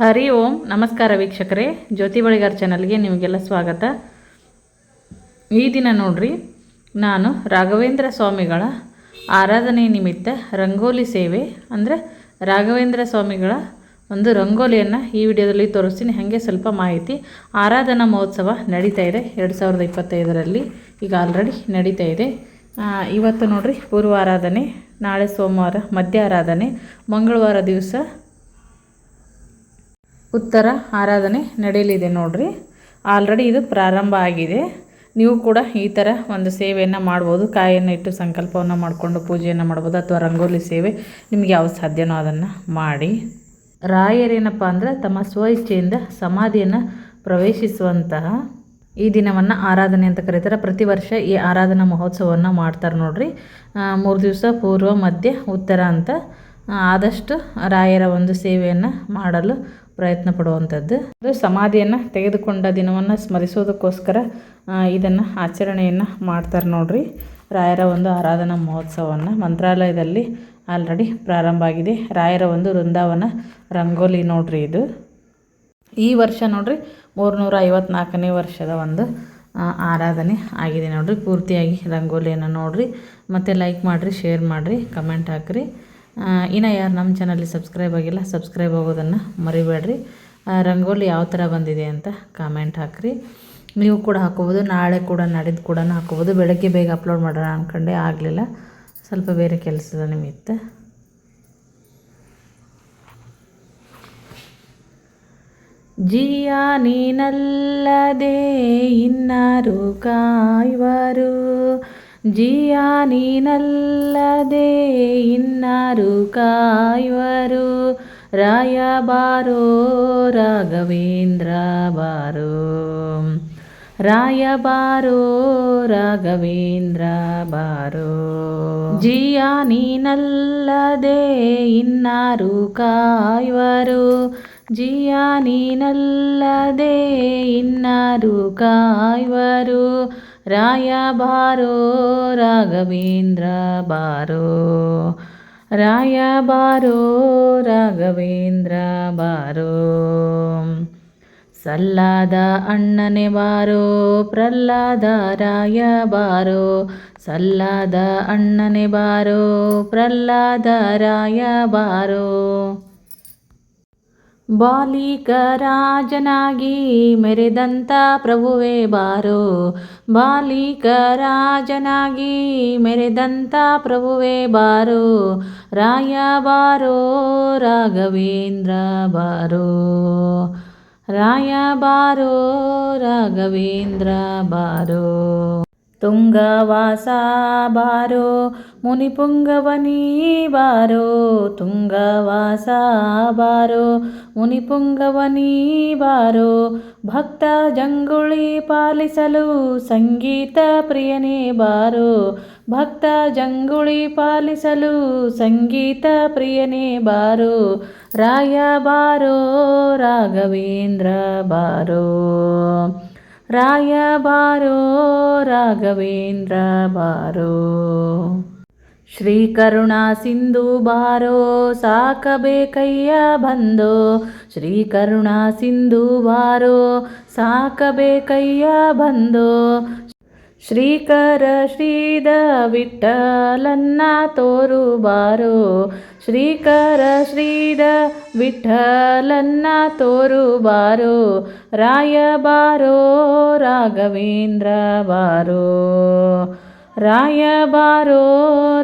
ಹರಿ ಓಂ ನಮಸ್ಕಾರ ವೀಕ್ಷಕರೇ, ಜ್ಯೋತಿ ಬಳಿಗಾರ್ ಚಾನಲ್ಗೆ ನಿಮಗೆಲ್ಲ ಸ್ವಾಗತ. ಈ ದಿನ ನೋಡ್ರಿ, ನಾನು ರಾಘವೇಂದ್ರ ಸ್ವಾಮಿಗಳ ಆರಾಧನೆ ನಿಮಿತ್ತ ರಂಗೋಲಿ ಸೇವೆ ಅಂದರೆ ರಾಘವೇಂದ್ರ ಸ್ವಾಮಿಗಳ ಒಂದು ರಂಗೋಲಿಯನ್ನು ಈ ವಿಡಿಯೋದಲ್ಲಿ ತೋರಿಸ್ತೀನಿ. ಹಾಗೆ ಸ್ವಲ್ಪ ಮಾಹಿತಿ. ಆರಾಧನಾ ಮಹೋತ್ಸವ ನಡೀತಾ ಇದೆ 2025ರಲ್ಲಿ, ಈಗ ಆಲ್ರೆಡಿ ನಡೀತಾ ಇದೆ. ಇವತ್ತು ನೋಡ್ರಿ ಪೂರ್ವ ಆರಾಧನೆ, ನಾಳೆ ಸೋಮವಾರ ಮಧ್ಯ ಆರಾಧನೆ, ಮಂಗಳವಾರ ದಿವಸ ಉತ್ತರ ಆರಾಧನೆ ನಡೆಯಲಿದೆ ನೋಡ್ರಿ. ಆಲ್ರೆಡಿ ಇದು ಪ್ರಾರಂಭ ಆಗಿದೆ. ನೀವು ಕೂಡ ಈ ಥರ ಒಂದು ಸೇವೆಯನ್ನು ಮಾಡ್ಬೋದು. ಕಾಯನ್ನು ಇಟ್ಟು ಸಂಕಲ್ಪವನ್ನು ಮಾಡಿಕೊಂಡು ಪೂಜೆಯನ್ನು ಮಾಡ್ಬೋದು, ಅಥವಾ ರಂಗೋಲಿ ಸೇವೆ ನಿಮ್ಗೆ ಯಾವುದು ಸಾಧ್ಯನೋ ಅದನ್ನು ಮಾಡಿ. ರಾಯರೇನಪ್ಪ ಅಂದರೆ ತಮ್ಮ ಸ್ವಇಚ್ಛೆಯಿಂದ ಸಮಾಧಿಯನ್ನು ಪ್ರವೇಶಿಸುವಂತಹ ಈ ದಿನವನ್ನು ಆರಾಧನೆ ಅಂತ ಕರೀತಾರೆ. ಪ್ರತಿ ವರ್ಷ ಈ ಆರಾಧನಾ ಮಹೋತ್ಸವವನ್ನು ಮಾಡ್ತಾರೆ ನೋಡ್ರಿ. 3 ದಿವಸ ಪೂರ್ವ ಮಧ್ಯ ಉತ್ತರ ಅಂತ. ಆದಷ್ಟು ರಾಯರ ಒಂದು ಸೇವೆಯನ್ನು ಮಾಡಲು ಪ್ರಯತ್ನ ಪಡುವಂಥದ್ದು. ಅದು ಸಮಾಧಿಯನ್ನು ತೆಗೆದುಕೊಂಡ ದಿನವನ್ನು ಸ್ಮರಿಸೋದಕ್ಕೋಸ್ಕರ ಇದನ್ನು ಆಚರಣೆಯನ್ನು ಮಾಡ್ತಾರೆ ನೋಡ್ರಿ. ರಾಯರ ಒಂದು ಆರಾಧನಾ ಮಹೋತ್ಸವವನ್ನು ಮಂತ್ರಾಲಯದಲ್ಲಿ ಆಲ್ರೆಡಿ ಪ್ರಾರಂಭ ಆಗಿದೆ. ರಾಯರ ಒಂದು ವೃಂದಾವನ ರಂಗೋಲಿ ನೋಡ್ರಿ. ಇದು ಈ ವರ್ಷ ನೋಡ್ರಿ 354ನೇ ವರ್ಷದ ಒಂದು ಆರಾಧನೆ ಆಗಿದೆ ನೋಡ್ರಿ. ಪೂರ್ತಿಯಾಗಿ ರಂಗೋಲಿಯನ್ನು ನೋಡ್ರಿ. ಮತ್ತು ಲೈಕ್ ಮಾಡಿರಿ, ಶೇರ್ ಮಾಡಿರಿ, ಕಮೆಂಟ್ ಹಾಕಿರಿ. ಇನ್ನು ಯಾರು ನಮ್ಮ ಚಾನಲ್ಲಿ ಸಬ್ಸ್ಕ್ರೈಬ್ ಆಗಿಲ್ಲ, ಸಬ್ಸ್ಕ್ರೈಬ್ ಆಗೋದನ್ನು ಮರಿಬೇಡ್ರಿ. ರಂಗೋಲಿ ಯಾವ ಥರ ಬಂದಿದೆ ಅಂತ ಕಾಮೆಂಟ್ ಹಾಕಿರಿ. ನೀವು ಕೂಡ ಹಾಕೋಬೋದು, ನಾಳೆ ಕೂಡ ನಾಡಿದ್ದು ಕೂಡ ಹಾಕೋಬೋದು. ಬೆಳಗ್ಗೆ ಬೇಗ ಅಪ್ಲೋಡ್ ಮಾಡೋಣ ಅಂದ್ಕೊಂಡೆ, ಆಗಲಿಲ್ಲ, ಸ್ವಲ್ಪ ಬೇರೆ ಕೆಲಸದ ನಿಮಿತ್ತ. ಜಿಯ ನೀನಲ್ಲದೆ ಇನ್ನಾರು ಕಾಯುವರು, ಜಿಯ ನೀನಲ್ಲದೆ ಇನ್ನಾರು ಕಾಯುವರು. ರಾಯ ಬಾರೋ ರಾಘವೇಂದ್ರ ಬಾರೋ, ರಾಯ ಬಾರೋ ರಾಘವೇಂದ್ರ ಬಾರೋ. ಜಿಯ ನೀನಲ್ಲದೆ ಇನ್ನಾರು ಕಾಯುವರು, ಜಿಯ ನೀನಲ್ಲದೆ ಇನ್ನಾರು ಕಾಯುವರು. ರಾಯ ಬಾರೋ ರಾಘವೇಂದ್ರ ಬಾರೋ, ರಾಯ ಬಾರೋ ರಾಘವೇಂದ್ರ ಬಾರೋ. ಸಲ್ಲಾದ ಅಣ್ಣನೆ ಬಾರೋ ಪ್ರಹ್ಲಾದ ರಾಯ ಬಾರೋ, ಸಲ್ಲಾದ ಅಣ್ಣನೆ ಬಾರೋ ಪ್ರಹ್ಲಾದ ರಾಯ ಬಾರೋ. ಬಾಲಿಕ ರಾಜನಾಗಿ ಮೆರೆದಂಥ ಪ್ರಭುವೇ ಬಾರೋ, ಬಾಲಿಕ ರಾಜನಾಗಿ ಮೆರೆದಂಥ ಪ್ರಭುವೇ ಬಾರೋ. ರಾಯ ಬಾರೋ ರಾಘವೇಂದ್ರ ಬಾರೋ, ರಾಯ ಬಾರೋ ರಾಘವೇಂದ್ರ ಬಾರೋ. ತುಂಗವಾಸ ಬಾರೋ ಮುನಿಪುಂಗವನಿ ಬಾರೋ, ತುಂಗವಾಸ ಬಾರೋ ಮುನಿಪುಂಗವನಿ ಬಾರೋ. ಭಕ್ತ ಜಂಗುಳಿ ಪಾಲಿಸಲು ಸಂಗೀತ ಪ್ರಿಯನೇ ಬಾರೋ, ಭಕ್ತ ಜಂಗುಳಿ ಪಾಲಿಸಲು ಸಂಗೀತ ಪ್ರಿಯನೇ ಬಾರೋ. ರಾಯ ಬಾರೋ ರಾಘವೇಂದ್ರ ಬಾರೋ, ರಾಯ ಬಾರೋ ರಾಘವೇಂದ್ರ ಬಾರೋ. ಶ್ರೀ ಕರುಣಾ ಸಿಂಧು ಬಾರೋ ಸಾಕಬೇಕಯ್ಯ ಬಂದೋ, ಶ್ರೀ ಕರುಣಾ ಸಿಂಧು ಬಾರೋ ಸಾಕಬೇಕಯ್ಯ ಬಂದೋ. ಶ್ರೀಕರ ಶ್ರೀದ ವಿಠಲನ್ನ ತೋರು ಬಾರೋ, ಶ್ರೀಕರ ಶ್ರೀದ ವಿಠಲನ್ನ ತೋರು ಬಾರೋ. ರಾಯ ಬಾರೋ ರಾಘವೇಂದ್ರ ಬಾರೋ, ರಾಯ ಬಾರೋ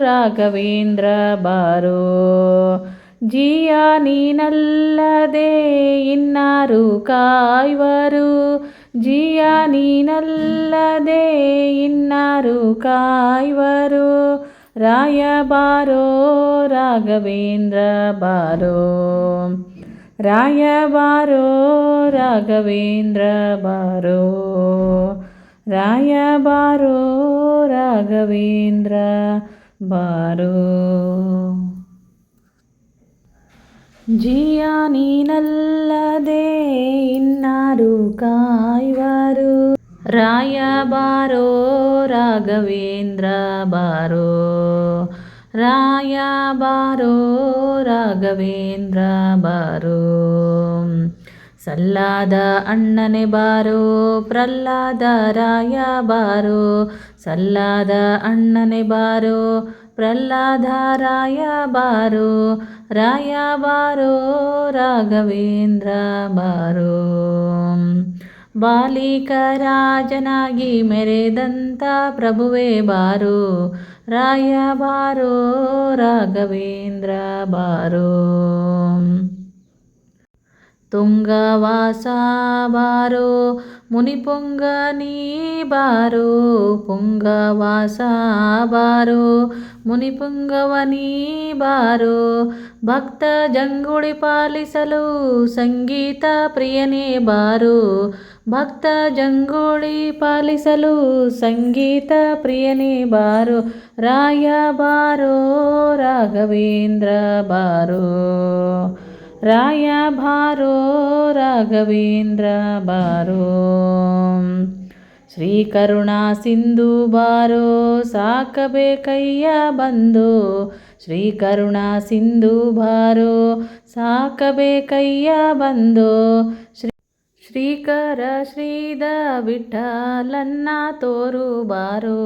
ರಾಘವೇಂದ್ರ ಬಾರೋ. ಜಿಯ ನೀನಲ್ಲದೆ ಇನ್ನಾರು ಕಾಯುವರು, ಜಿಯ ನೀನಲ್ಲದೆ ಇನ್ನಾರು ಕಾಯುವರು. ರಾಯ ಬಾರೋ ರಾಘವೇಂದ್ರ ಬಾರೋ, ರಾಯ ಬಾರೋ ರಾಘವೇಂದ್ರ ಬಾರೋ. ರಾಯ ಬಾರೋ ರಾಘವೇಂದ್ರ ಬಾರೋ. ಜಿಯ ನೀನಲ್ಲದೆ ಇನ್ನಾರು ಕಾಯುವರು, ರಾಯ ಬಾರೋ ರಾಘವೇಂದ್ರ ಬಾರೋ, ರಾಯ ಬಾರೋ ರಾಘವೇಂದ್ರ ಬಾರೋ. ಸಲ್ಲಾದ ಅಣ್ಣನೆ ಬಾರೋ ಪ್ರಹ್ಲಾದ ರಾಯ ಬಾರೋ, ಸಲ್ಲಾದ ಅಣ್ಣನೆ ಬಾರೋ ಪ್ರಹ್ಲಾದ ರಾಯ ಬಾರೋ, ರಾಯ ಬಾರೋ ರಾಘವೇಂದ್ರ ಬಾರೋ. ಬಾಲಿಕ ರಾಜನಾಗಿ ಮೆರೆದಂಥ ಪ್ರಭುವೇ ಬಾರೋ, ರಾಯ ಬಾರೋ ರಾಘವೇಂದ್ರ ಬಾರೋ. ತುಂಗವಾಸ ಬಾರೋ ಮುನಿಪುಂಗ ನೀ ಬಾರೋ, ಪುಂಗವಾಸ ಬಾರೋ ಮುನಿಪುಂಗವ ನೀ ಬಾರೋ, ಭಕ್ತ ಜಂಗುಳಿ ಪಾಲಿಸಲು ಸಂಗೀತ ಪ್ರಿಯನೇ ಬಾರೋ, ಭಕ್ತ ಜಂಗುಳಿ ಪಾಲಿಸಲು ಸಂಗೀತ ಪ್ರಿಯನೇ ಬಾರೋ, ರಾಯ ಬಾರೋ ರಾಘವೇಂದ್ರ ಬಾರೋ, ರಾಯ ಬಾರೋ ರಾಘವೇಂದ್ರ ಬಾರೋ. ಶ್ರೀ ಕರುಣಾ ಸಿಂಧು ಬಾರೋ ಸಾಕಬೇಕಯ್ಯ ಬಂದು, ಶ್ರೀ ಕರುಣಾ ಸಿಂಧು ಬಾರೋ ಸಾಕಬೇಕಯ್ಯ ಬಂದು, ಶ್ರೀಕರ ಶ್ರೀದ ವಿಠಲನ್ನ ತೋರು ಬಾರೋ,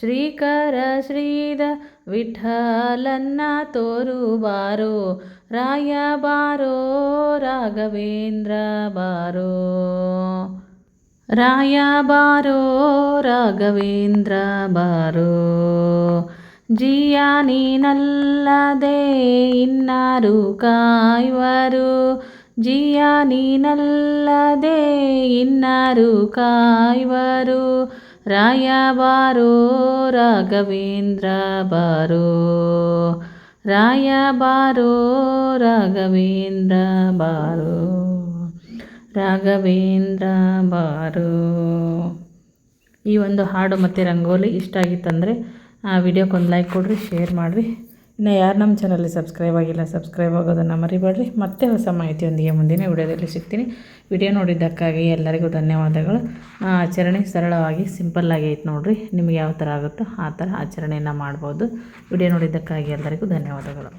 ಶ್ರೀಕರ ಶ್ರೀದ ವಿಠಲನ್ನ ತೋರು ಬಾರೋ, ರಾಯ ಬಾರೋ ರಾಘವೇಂದ್ರ ಬಾರೋ, ರಾಯ ಬಾರೋ ರಾಘವೇಂದ್ರ ಬಾರೋ. ಜಿಯ ನೀನಲ್ಲದೆ ಇನ್ನಾರು ಕಾಯುವರು, ಜಿಯ ನೀನಲ್ಲದೆ ಇನ್ನಾರು ಕಾಯುವರು, ರಾಯ ಬಾರೋ ರಾಘವೇಂದ್ರ ಬಾರೋ, ರಾಯ ಬಾರೋ ರಾಘವೇಂದ್ರ ಬಾರೋ, ರಾಘವೇಂದ್ರ ಬಾರೋ. ಈ ಒಂದು ಹಾಡು ಮತ್ತು ರಂಗೋಲಿ ಇಷ್ಟ ಆಗಿತ್ತಂದರೆ ಆ ವಿಡಿಯೋಕ್ಕೊಂದು ಲೈಕ್ ಕೊಡಿರಿ, ಶೇರ್ ಮಾಡಿರಿ. ಇನ್ನು ಯಾರು ನಮ್ಮ ಚಾನಲ್ಲಿ ಸಬ್ಸ್ಕ್ರೈಬ್ ಆಗಿಲ್ಲ ಸಬ್ಸ್ಕ್ರೈಬ್ ಆಗೋದನ್ನು ಮರಿಬೇಡ್ರಿ. ಮತ್ತೆ ಹೊಸ ಮಾಹಿತಿಯೊಂದಿಗೆ ಮುಂದಿನ ವಿಡಿಯೋದಲ್ಲಿ ಸಿಗ್ತೀನಿ. ವಿಡಿಯೋ ನೋಡಿದ್ದಕ್ಕಾಗಿ ಎಲ್ಲರಿಗೂ ಧನ್ಯವಾದಗಳು. ಆಚರಣೆ ಸರಳವಾಗಿ ಸಿಂಪಲ್ಲಾಗಿ ಐತೆ ನೋಡಿರಿ. ನಿಮ್ಗೆ ಯಾವ ಥರ ಆಗುತ್ತೋ ಆ ಥರ ಆಚರಣೆಯನ್ನು ಮಾಡ್ಬೋದು. ವಿಡಿಯೋ ನೋಡಿದ್ದಕ್ಕಾಗಿ ಎಲ್ಲರಿಗೂ ಧನ್ಯವಾದಗಳು.